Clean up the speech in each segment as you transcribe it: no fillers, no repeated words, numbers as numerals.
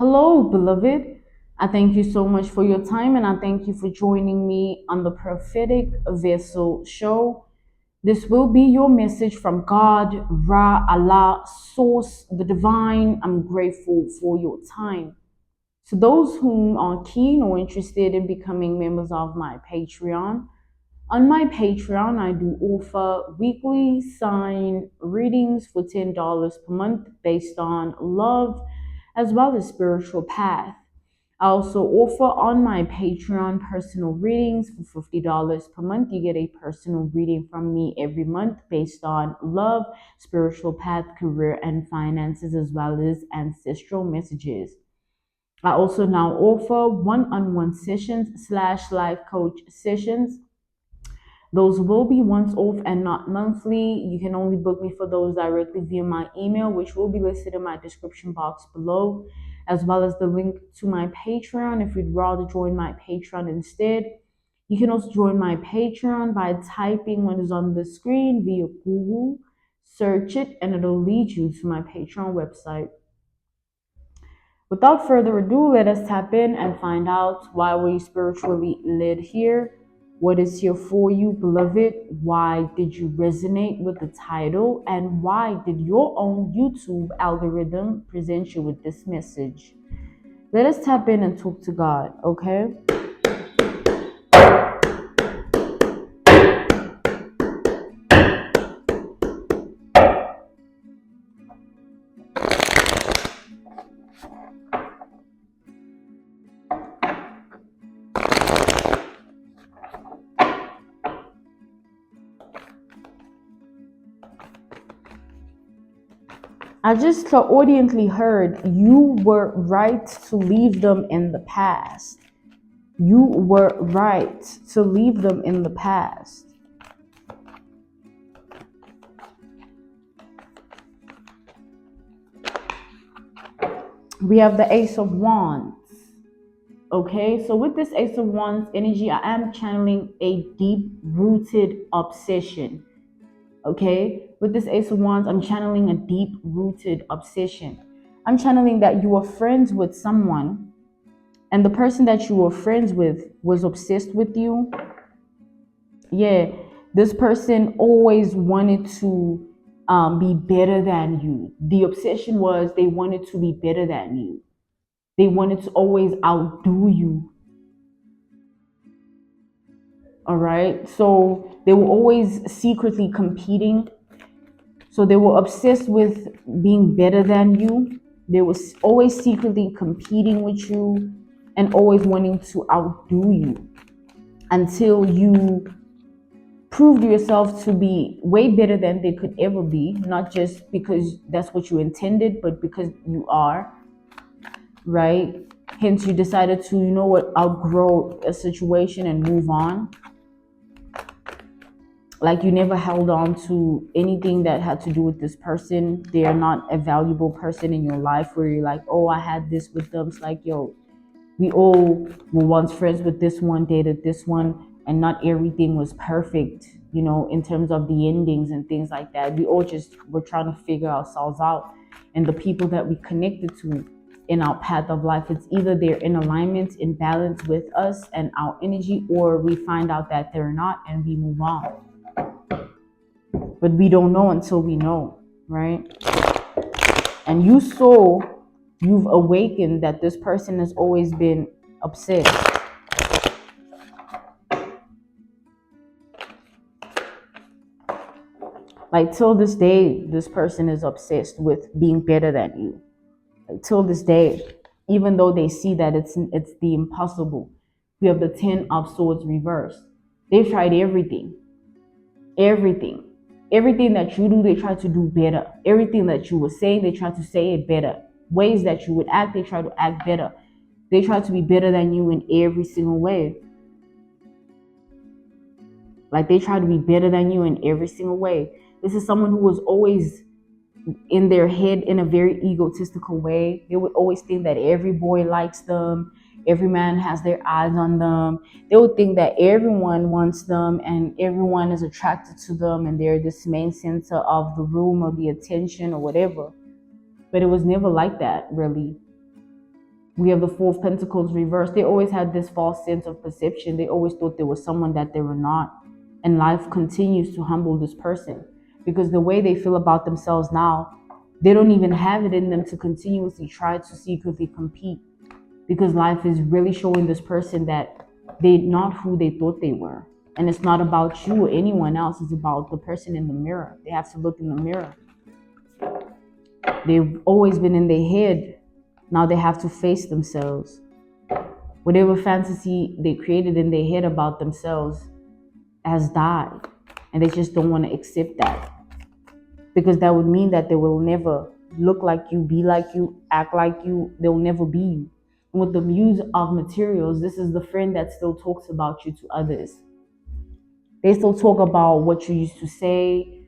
Hello, beloved. I thank you so much for your time and I thank you for joining me on the Prophetic Vessel Show. This will be your message from God, Ra, Allah, Source, the Divine. I'm grateful for your time. To those who are keen or interested in becoming members of my Patreon, on my Patreon, I do offer weekly sign readings for $10 per month based on love as well as spiritual path. I also offer on my Patreon personal readings for $50 per month. You get a personal reading from me every month based on love, spiritual path, career, and finances, as well as ancestral messages. I also now offer one-on-one sessions / life coach sessions. Those will be once off and not monthly. You can only book me for those directly via my email, which will be listed in my description box below, as well as the link to my Patreon if you'd rather join my Patreon instead. You can also join my Patreon by typing what is on the screen via Google, search it, and it'll lead you to my Patreon website. Without further ado, let us tap in and find out why we're spiritually led here. What is here for you, beloved? Why did you resonate with the title? And why did your own YouTube algorithm present you with this message? Let us tap in and talk to God, okay? I just clairaudiently heard you were right to leave them in the past. You were right to leave them in the past. We have the Ace of Wands. Okay, so with this Ace of Wands energy, I am channeling a deep-rooted obsession. Okay, with this Ace of Wands, I'm channeling a deep-rooted obsession. I'm channeling that you were friends with someone, and the person that you were friends with was obsessed with you. Yeah, this person always wanted to be better than you. The obsession was they wanted to be better than you. They wanted to always outdo you. All right. So they were always secretly competing. So they were obsessed with being better than you. They were always secretly competing with you and always wanting to outdo you until you proved yourself to be way better than they could ever be. Not just because that's what you intended, but because you are. Right? Hence, you decided to, outgrow a situation and move on. Like you never held on to anything that had to do with this person. They are not a valuable person in your life where you're like, oh, I had this with them. It's like, yo, we all were once friends with this one, dated this one, and not everything was perfect, in terms of the endings and things like that. We all just were trying to figure ourselves out. And the people that we connected to in our path of life, it's either they're in alignment, in balance with us and our energy, or we find out that they're not and we move on. But we don't know until we know, right? And you've awakened that this person has always been obsessed. Like till this day, this person is obsessed with being better than you. Like, till this day, even though they see that it's the impossible. We have the 10 of Swords reversed. They've tried everything. Everything that you do, they try to do better. Everything that you were saying, they try to say it better. Ways that you would act, they try to act better. They try to be better than you in every single way. Like they try to be better than you in every single way. This is someone who was always in their head in a very egotistical way. They would always think that every boy likes them. Every man has their eyes on them. They would think that everyone wants them and everyone is attracted to them and they're this main center of the room or the attention or whatever. But it was never like that, really. We have the Four of Pentacles reversed. They always had this false sense of perception. They always thought there was someone that they were not. And life continues to humble this person because the way they feel about themselves now, they don't even have it in them to continuously try to secretly compete, because life is really showing this person that they're not who they thought they were. And it's not about you or anyone else. It's about the person in the mirror. They have to look in the mirror. They've always been in their head. Now they have to face themselves. Whatever fantasy they created in their head about themselves has died. And they just don't want to accept that. Because that would mean that they will never look like you, be like you, act like you. They'll never be you. And with the Muse of Materials, this is the friend that still talks about you to others. They still talk about what you used to say,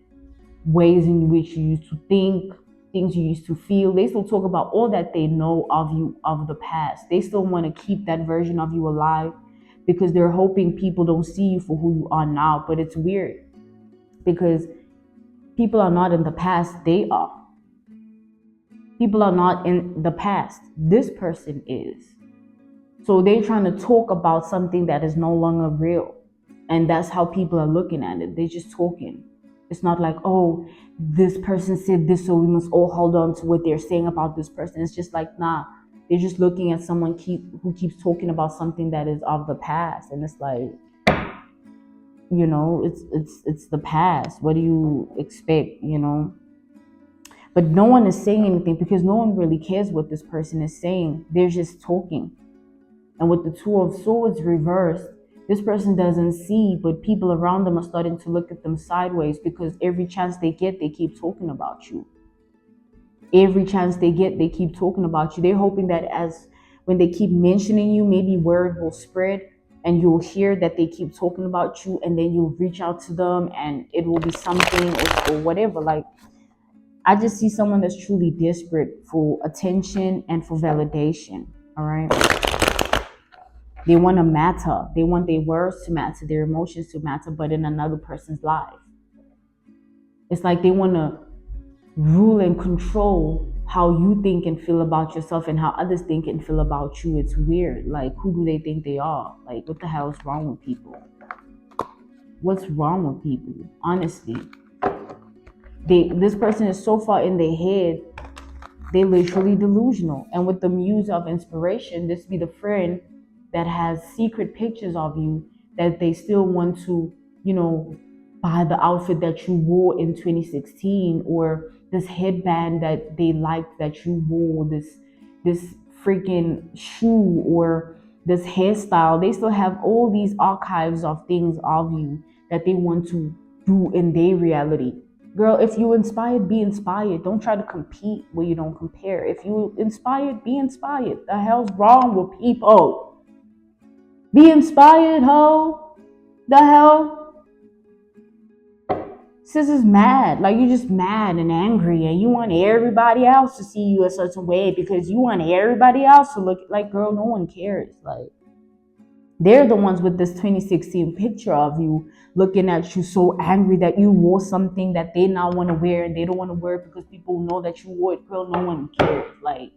ways in which you used to think, things you used to feel. They still talk about all that they know of you, of the past. They still want to keep that version of you alive because they're hoping people don't see you for who you are now. But it's weird because people are not in the past, they are. People are not in the past. This person is. So they're trying to talk about something that is no longer real. And that's how people are looking at it. They're just talking. It's not like, oh, this person said this, so we must all hold on to what they're saying about this person. It's just like, nah. They're just looking at someone who keeps talking about something that is of the past. And it's like, you know, it's the past. What do you expect, you know? But no one is saying anything because no one really cares what this person is saying. They're just talking. And with the Two of Swords reversed, this person doesn't see, but people around them are starting to look at them sideways because every chance they get, they keep talking about you. Every chance they get, they keep talking about you. They're hoping that when they keep mentioning you, maybe word will spread and you'll hear that they keep talking about you, and then you'll reach out to them and it will be something or whatever. Like, I just see someone that's truly desperate for attention and for validation, all right? They want to matter. They want their words to matter, their emotions to matter, but in another person's life. It's like they want to rule and control how you think and feel about yourself and how others think and feel about you. It's weird. Like, who do they think they are? Like, what the hell is wrong with people? What's wrong with people? Honestly. This person is so far in their head, they're literally delusional. And with the Muse of Inspiration, this be the friend that has secret pictures of you that they still want to, you know, buy the outfit that you wore in 2016, or this headband that they liked that you wore, this freaking shoe, or this hairstyle. They still have all these archives of things of you that they want to do in their reality. Girl, if you inspired, be inspired. Don't try to compete where you don't compare. If you inspired, be inspired. The hell's wrong with people? Be inspired, ho. The hell? SiS is mad. Like, you're just mad and angry, and you want everybody else to see you a certain way because you want everybody else to look like, girl, no one cares. Like, they're the ones with this 2016 picture of you looking at you so angry that you wore something that they now want to wear, and they don't want to wear it because people know that you wore it. Girl, no one cares. Like,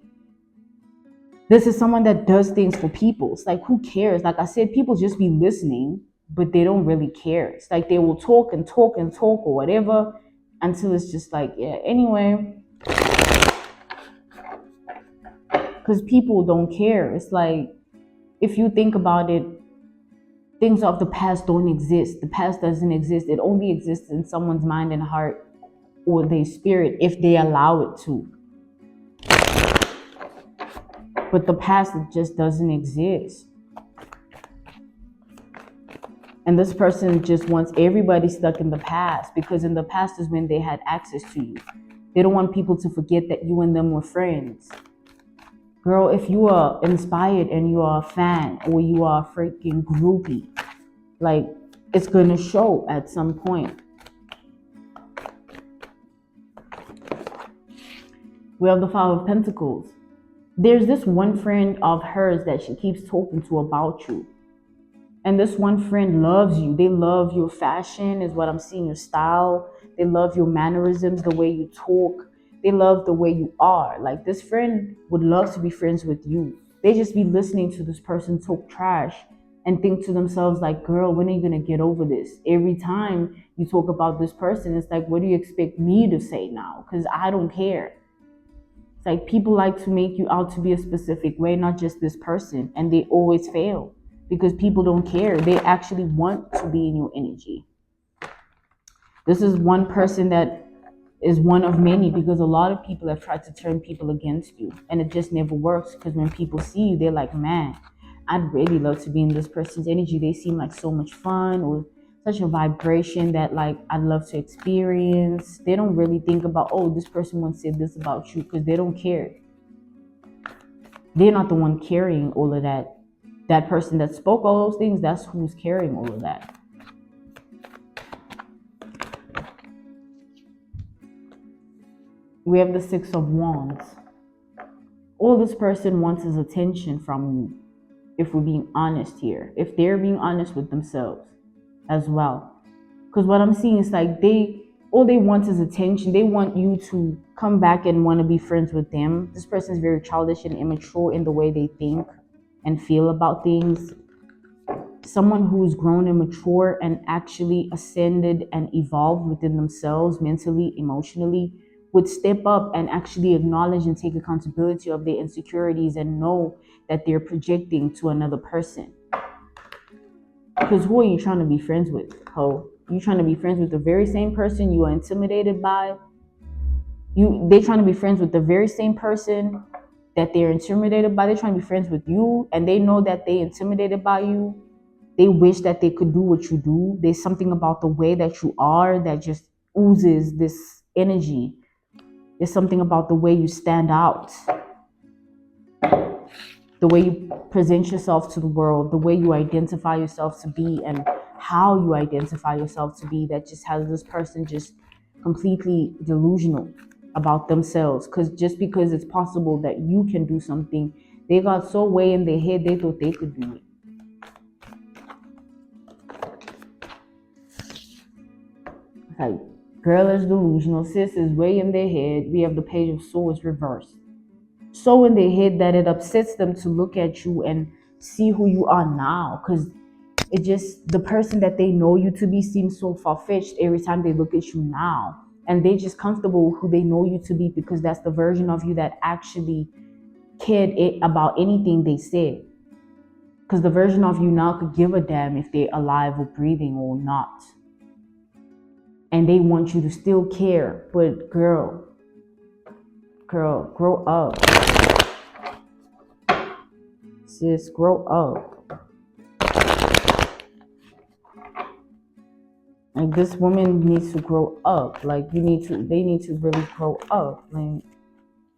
this is someone that does things for people. It's like, who cares? Like I said, people just be listening, but they don't really care. It's like they will talk and talk and talk or whatever until it's just like, yeah, anyway. Because people don't care. It's like, if you think about it, things of the past don't exist. The past doesn't exist. It only exists in someone's mind and heart or their spirit if they allow it to. But the past just doesn't exist. And this person just wants everybody stuck in the past, because in the past is when they had access to you. They don't want people to forget that you and them were friends. Girl, if you are inspired and you are a fan or you are a freaking groupie, like, it's going to show at some point. We have the Five of Pentacles. There's this one friend of hers that she keeps talking to about you. And this one friend loves you. They love your fashion, is what I'm seeing, your style. They love your mannerisms, the way you talk. They love the way you are. Like, this friend would love to be friends with you. They just be listening to this person talk trash and think to themselves like, girl, when are you gonna get over this? Every time you talk about this person, it's like, what do you expect me to say now? Because I don't care. It's like people like to make you out to be a specific way, not just this person, and they always fail because people don't care. They actually want to be in your energy. This is one person that is one of many, because a lot of people have tried to turn people against you, and it just never works. Because when people see you, they're like, man, I'd really love to be in this person's energy. They seem like so much fun, or such a vibration that like I'd love to experience. They don't really think about, oh, this person once said this about you, because they don't care. They're not the one carrying all of that. That person that spoke all those things, that's who's carrying all of that. We have the Six of Wands. All this person wants is attention from you, if we're being honest here. If they're being honest with themselves as well. Because what I'm seeing is like all they want is attention. They want you to come back and want to be friends with them. This person is very childish and immature in the way they think and feel about things. Someone who's grown and mature and actually ascended and evolved within themselves, mentally, emotionally, would step up and actually acknowledge and take accountability of their insecurities and know that they're projecting to another person. Because who are you trying to be friends with, ho? You trying to be friends with the very same person you are intimidated by? They're trying to be friends with the very same person that they're intimidated by. They're trying to be friends with you, and they know that they're intimidated by you. They wish that they could do what you do. There's something about the way that you are that just oozes this energy. There's something about the way you stand out, the way you present yourself to the world, the way you identify yourself to be, and how you identify yourself to be, that just has this person just completely delusional about themselves. Because just because it's possible that you can do something, they got so way in their head they thought they could do it. Like, girl is delusional, sis is way in their head. We have the Page of Swords reversed. So in their head that it upsets them to look at you and see who you are now. Because it just, the person that they know you to be seems so far-fetched every time they look at you now. And they just comfortable who they know you to be, because that's the version of you that actually cared about anything they said. Because the version of you now could give a damn if they're alive or breathing or not. And they want you to still care. But girl, grow up. Sis, grow up. Like, this woman needs to grow up. Like, they need to really grow up. Like,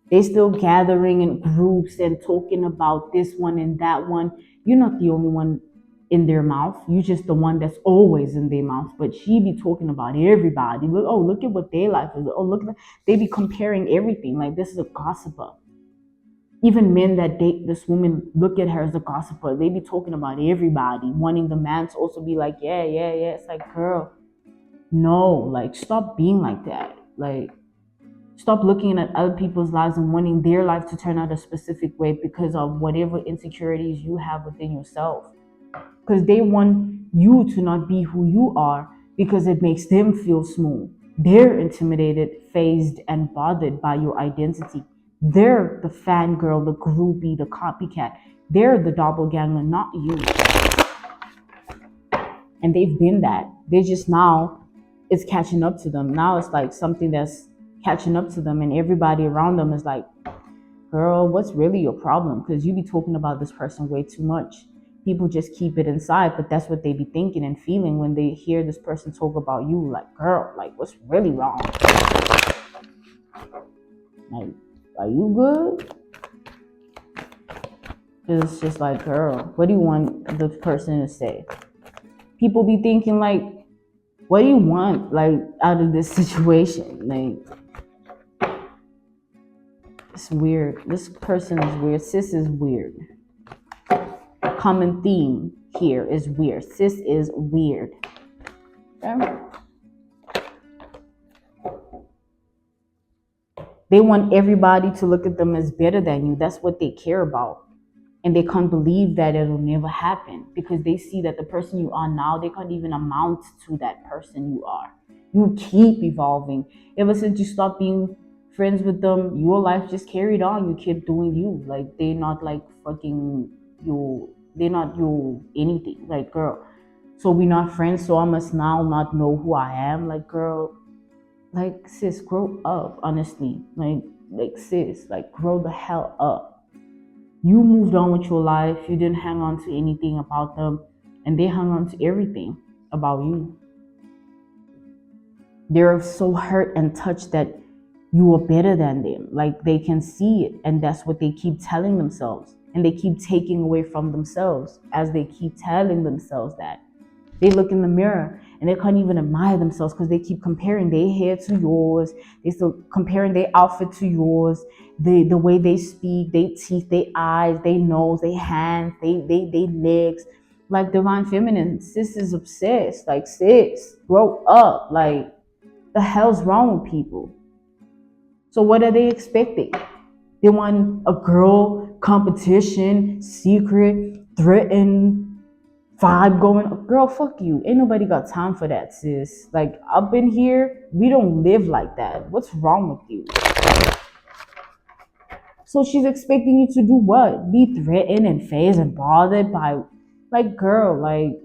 they still gathering in groups and talking about this one and that one. You're not the only one in their mouth. You just the one that's always in their mouth. But she be talking about everybody. Look, oh, look at what their life is. Oh, look, they be comparing everything. Like, this is a gossiper. Even men that date this woman look at her as a gossiper. They be talking about everybody, wanting the man to also be like, yeah. It's like, girl, no, like, stop being like that. Like, stop looking at other people's lives and wanting their life to turn out a specific way because of whatever insecurities you have within yourself. Because they want you to not be who you are because it makes them feel small. They're intimidated, phased, and bothered by your identity. They're the fangirl, the groupie, the copycat. They're the doppelganger, not you. And they've been that. They just now, it's catching up to them. Now it's like something that's catching up to them, and everybody around them is like, girl, what's really your problem? Because you be talking about this person way too much. People just keep it inside, but that's what they be thinking and feeling when they hear this person talk about you. Like, girl, like, what's really wrong? Like, are you good? It's just like, girl, what do you want the person to say? People be thinking like, what do you want, like, out of this situation? Like, it's weird. This person is weird. Sis is weird. A common theme here is weird. Sis is weird. Okay? They want everybody to look at them as better than you. That's what they care about. and they can't believe that it'll never happen because they see that the person you are now, they can't even amount to that person you are. You keep evolving. Ever since you stopped being friends with them, your life just carried on. You kept doing you. Like, they're not like fucking you, they're not you anything. Like, girl, so we're not friends, so I must now not know who I am. Like, girl, like, sis, grow up, honestly. Like sis, like, grow the hell up. You moved on with your life. You didn't hang on to anything about them, and they hung on to everything about you. They're so hurt and touched that you are better than them. Like, they can see it, and that's what they keep telling themselves. And they keep taking away from themselves as they keep telling themselves that. They look in the mirror and they can't even admire themselves because they keep comparing their hair to yours. They still comparing their outfit to yours, the way they speak, their teeth, their eyes, their nose, their hands, they legs. Like, divine feminine, sis is obsessed. Like, sis, grow up. Like, the hell's wrong with people? So what are they expecting? They want a girl competition, secret, threatened vibe going. Girl, fuck you. Ain't nobody got time for that, sis. Like, up in here, we don't live like that. What's wrong with you? So she's expecting you to do what? Be threatened and phased and bothered by, like, girl, like,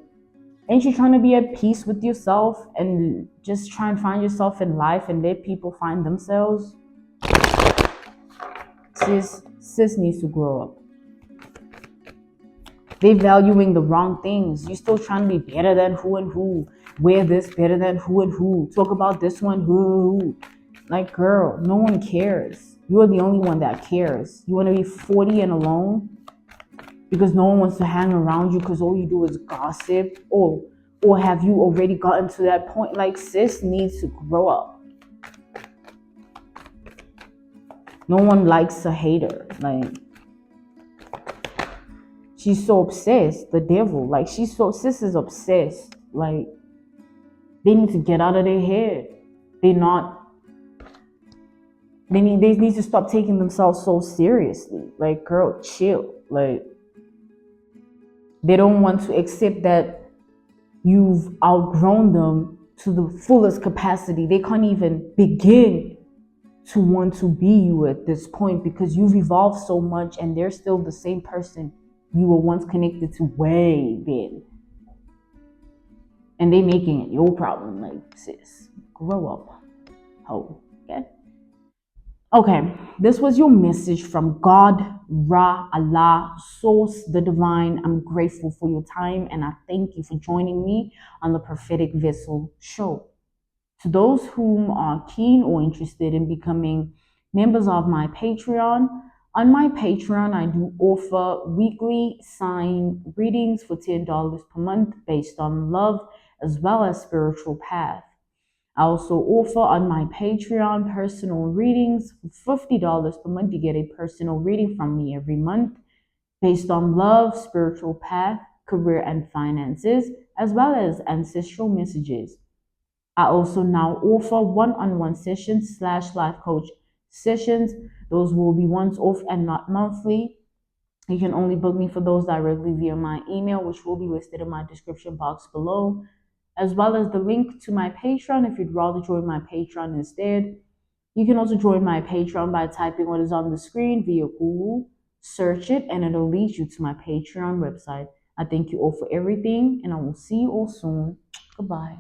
ain't you trying to be at peace with yourself and just try and find yourself in life and let people find themselves? Sis needs to grow up. They valuing the wrong things. You still trying to be better than who and who. Wear this better than who and who. Talk about this one who. Like, girl, no one cares. You are the only one that cares. You want to be 40 and alone because no one wants to hang around you because all you do is gossip, or have you already gotten to that point? Like, sis needs to grow up. No one likes a hater. Like, she's so obsessed. The devil. Like, sis is obsessed. Like, they need to get out of their head. They need to stop taking themselves so seriously. Like, girl, chill. Like, they don't want to accept that you've outgrown them to the fullest capacity. They can't even begin to want to be you at this point because you've evolved so much and they're still the same person you were once connected to way back. And they making it your problem. Like, sis, grow up. Ho. Okay, this was your message from God, Ra, Allah, Source, the Divine. I'm grateful for your time and I thank you for joining me on the Prophetic Vessel Show. To those whom are keen or interested in becoming members of my Patreon, on my Patreon, I do offer weekly sign readings for $10 per month based on love as well as spiritual path. I also offer on my Patreon personal readings for $50 per month. You get a personal reading from me every month based on love, spiritual path, career, and finances, as well as ancestral messages. I also now offer one-on-one sessions / life coach sessions. Those will be once off and not monthly. You can only book me for those directly via my email, which will be listed in my description box below, as well as the link to my Patreon if you'd rather join my Patreon instead. You can also join my Patreon by typing what is on the screen via Google, search it, and it'll lead you to my Patreon website. I thank you all for everything, and I will see you all soon. Goodbye.